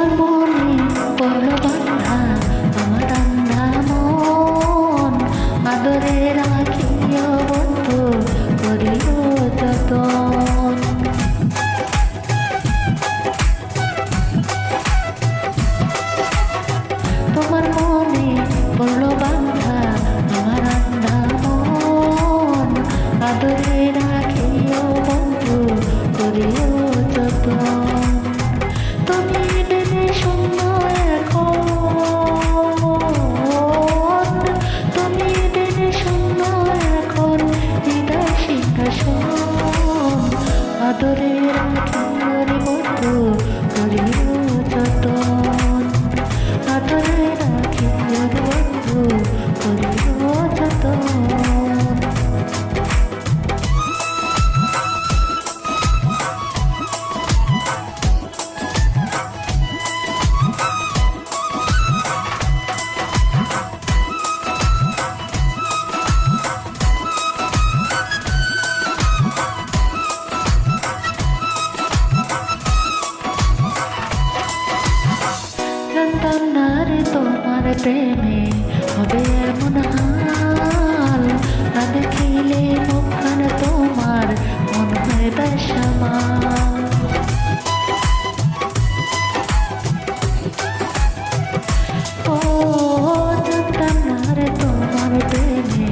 তোমার মনে পড়ল বাঁধা আমার রান্না মন, আদরে রাখিও বন্ধু করিও যতন। তোমার মনে পড়ল বাঁধা আমার রান্না মন, আদরে রাখিও বন্ধু করিও যতন। তুমি দিনে শূন্য এখন, তুমি দিনে শূন্য এখন হৃদয় সিংহাসন, আদরে রাখিও বন্ধু করিও যতন, আদরে রাখিও বন্ধু করিও যতন। জানতাম না রে তোমার প্রেমে হবে এমন হাল, না দেখিলে মুখখান তোমার মন হয় বেসামাল। ও জানতাম না রে তোমার প্রেমে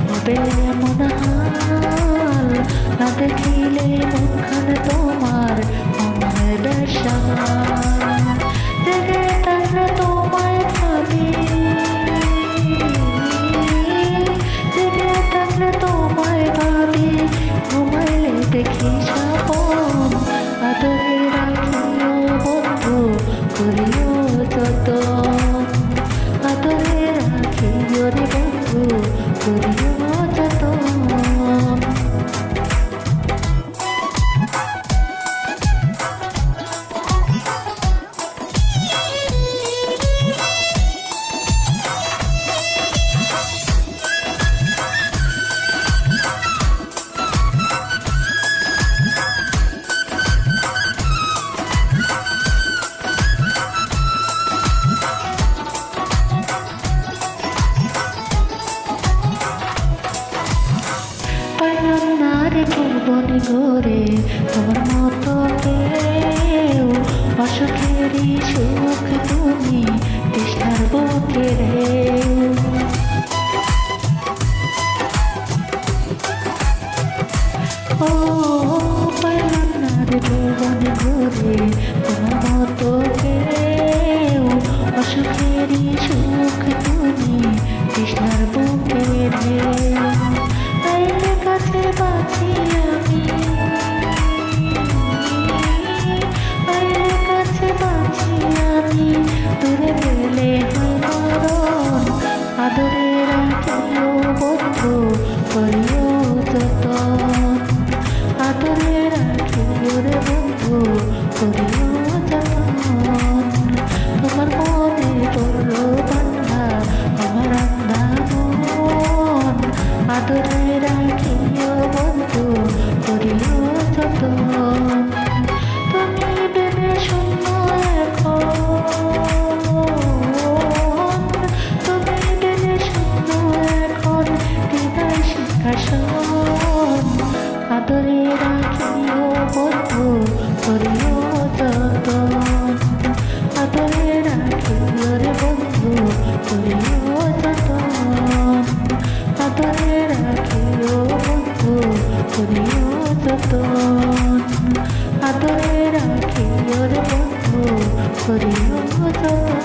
হবে এমন হাল, না দেখিলে মুখখান তোমার মন হয় বেসামাল। জেগে থাকলে তোমায় ভাবি, জেগে থাকলে তোমায় ভাবি, ঘুমাইলে দেখি স্বপন, আদরে রাখিও বন্ধু করিও যতন, আদরে রাখিও রে বন্ধু করিও যতন। পাইলাম না রে ভুবন ঘরে তোমার মতো কেউ, অসুখেরই সুখ তুমি তৃষ্ণার বুকে ঢেউ। ও পাইলাম না রে ভুবন ঘরে তোমার মতো কেউ, অসুখেরই সুখ তুমি তৃষ্ণার বুকে ঢেউ। আইলে কাছে বাঁচি আমি, আইলে কাছে বাঁচি আমি, দূরে গেলে হয় মরণ, আদরে রাখিও বন্ধু করিও যতন, আদরে রাখিও রে বন্ধু করিও যতন। তোমার মনে পড়ল বাঁধা আমার রান্না মন, আদরে রাখিও বন্ধু করিও যতন। তুমি বেড়ে শূন্য এখন, তুমি বেড়ে শূন্য এখন হৃদয় সিংহাসন, আদরে রাখিও বন্ধু করিও যতন, আদরে রাখিও রে বন্ধু করিও যতন, আদরে রাখিও বন্ধু করিও যতন, আদরে রাখিও রে বন্ধু করিও যতন।